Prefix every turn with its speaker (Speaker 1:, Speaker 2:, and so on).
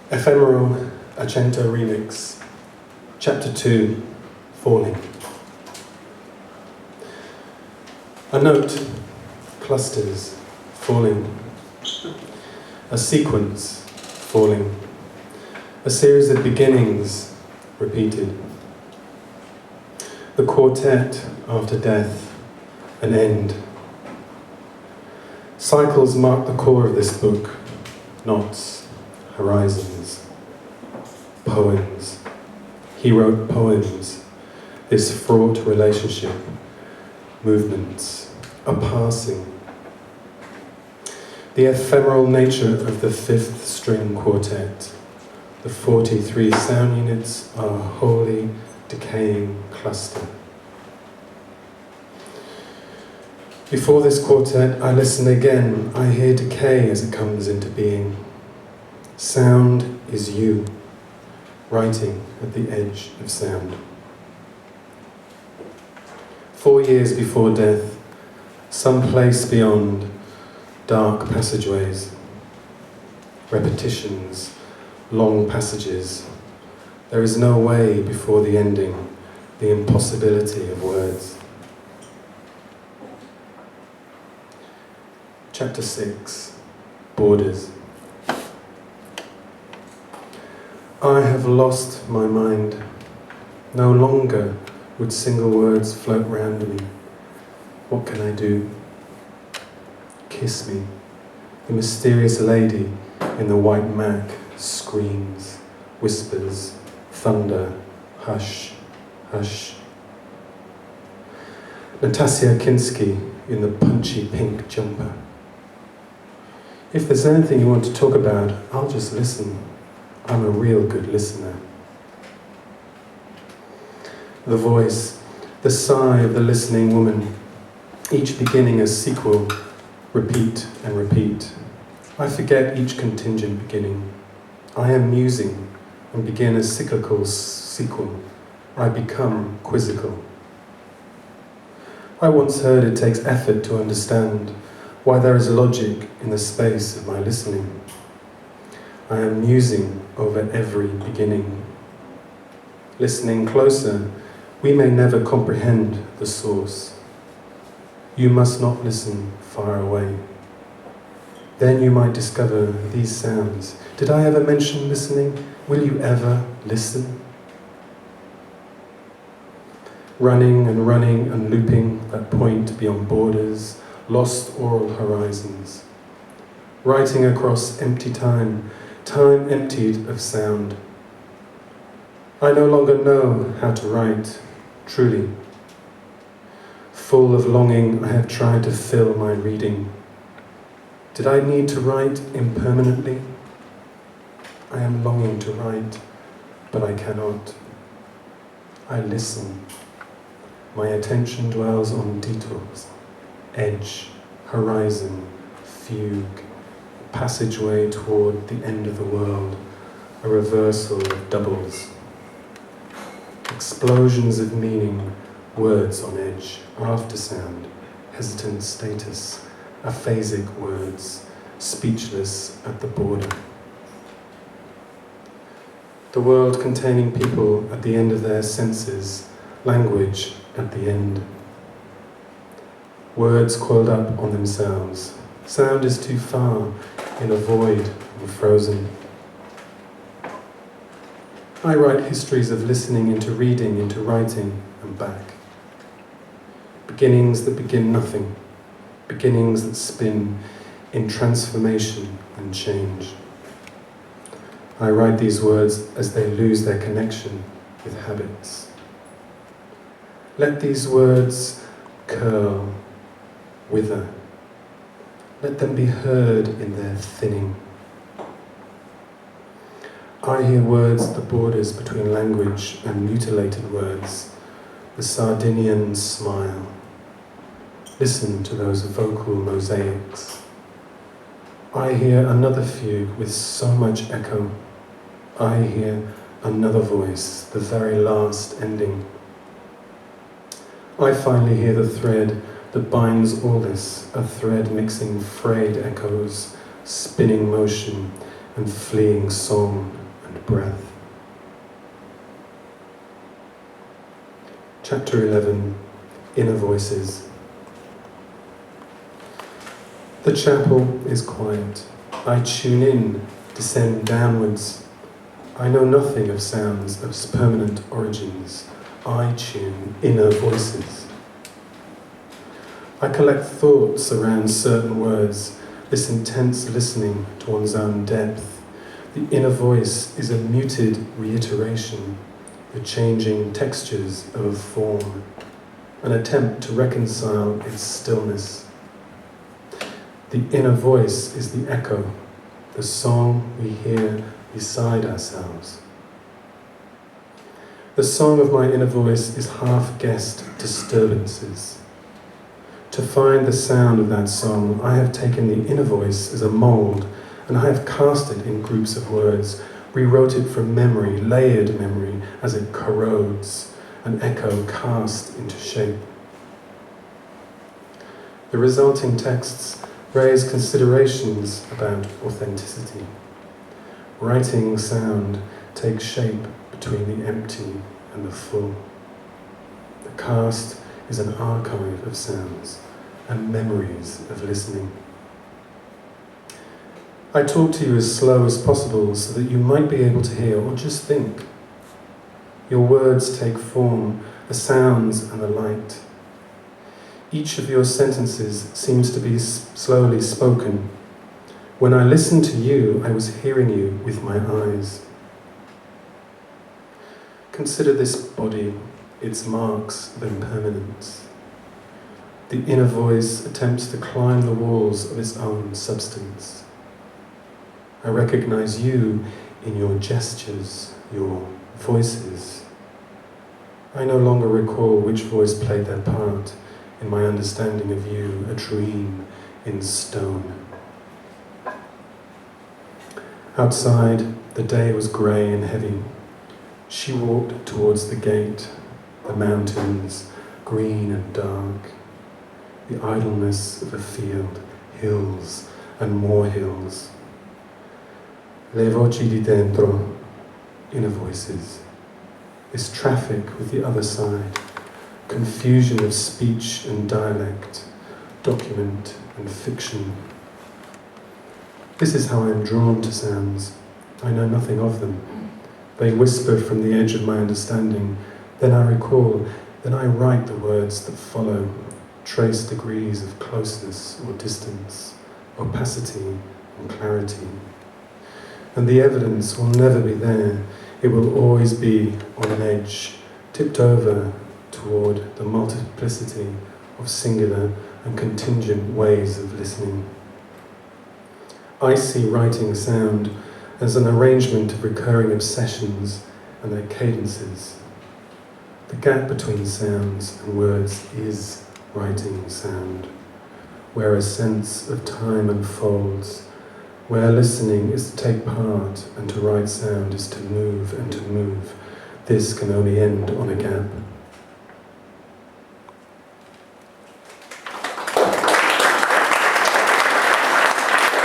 Speaker 1: F.M.R.L. Accento Remix, Chapter 2, Falling. A note, clusters, falling. A sequence, falling. A series of beginnings, repeated. The quartet after death, an end. Cycles mark the core of this book, knots, horizons. Poems. He wrote poems. This fraught relationship. Movements. A passing. The ephemeral nature of the fifth string quartet. The 43 sound units are a wholly decaying cluster. Before this quartet, I listen again. I hear decay as it comes into being. Sound is you, writing at the edge of sound. 4 years before death, some place beyond, dark passageways, repetitions, long passages. There is no way before the ending, the impossibility of words. Chapter 6, Borders. I have lost my mind. No longer would single words float round me. What can I do? Kiss me. The mysterious lady in the white mac screams, whispers, thunder, hush, hush. Natasha Kinski in the punchy pink jumper. If there's anything you want to talk about, I'll just listen. I'm a real good listener. The voice, the sigh of the listening woman, each beginning a sequel, repeat and repeat. I forget each contingent beginning. I am musing and begin a cyclical sequel. I become quizzical. I once heard it takes effort to understand why there is logic in the space of my listening. I am musing over every beginning. Listening closer, we may never comprehend the source. You must not listen far away. Then you might discover these sounds. Did I ever mention listening? Will you ever listen? Running and looping that point beyond borders, lost oral horizons. Writing across empty time, time emptied of sound. I no longer know how to write, truly. Full of longing, I have tried to fill my reading. Did I need to write impermanently? I am longing to write, but I cannot. I listen. My attention dwells on detours, edge, horizon, fugue, passageway toward the end of the world, a reversal of doubles. Explosions of meaning, words on edge, aftersound, hesitant status, aphasic words, speechless at the border. The world containing people at the end of their senses, language at the end. Words coiled up on themselves. Sound is too far, in a void and frozen. I write histories of listening into reading, into writing, and back. Beginnings that begin nothing. Beginnings that spin in transformation and change. I write these words as they lose their connection with habits. Let these words curl, wither. Let them be heard in their thinning. I hear words at the borders between language and mutilated words, the Sardinian smile. Listen to those vocal mosaics. I hear another fugue with so much echo. I hear another voice, the very last ending. I finally hear the thread that binds all this, a thread mixing frayed echoes, spinning motion, and fleeing song and breath. Chapter 11, Inner Voices. The chapel is quiet. I tune in, descend downwards. I know nothing of sounds of permanent origins. I tune inner voices. I collect thoughts around certain words, this intense listening to one's own depth. The inner voice is a muted reiteration, the changing textures of a form, an attempt to reconcile its stillness. The inner voice is the echo, the song we hear beside ourselves. The song of my inner voice is half-guessed disturbances. To find the sound of that song, I have taken the inner voice as a mould, and I have cast it in groups of words, rewrote it from memory, layered memory, as it corrodes, an echo cast into shape. The resulting texts raise considerations about authenticity. Writing sound takes shape between the empty and the full. The cast is an archive of sounds and memories of listening. I talk to you as slow as possible so that you might be able to hear or just think. Your words take form, the sounds and the light. Each of your sentences seems to be slowly spoken. When I listened to you, I was hearing you with my eyes. Consider this body, its marks of impermanence. The inner voice attempts to climb the walls of its own substance. I recognize you in your gestures, your voices. I no longer recall which voice played their part in my understanding of you, a dream in stone. Outside, the day was grey and heavy. She walked towards the gate, the mountains, green and dark, the idleness of a field, hills and more hills. Le voci di dentro, inner voices. This traffic with the other side, confusion of speech and dialect, document and fiction. This is how I am drawn to sounds. I know nothing of them. They whisper from the edge of my understanding. Then I recall, then I write the words that follow, trace degrees of closeness or distance, opacity and clarity. And the evidence will never be there. It will always be on an edge, tipped over toward the multiplicity of singular and contingent ways of listening. I see writing sound as an arrangement of recurring obsessions and their cadences. The gap between sounds and words is writing sound, where a sense of time unfolds, where listening is to take part and to write sound is to move and to move. This can only end on a gap.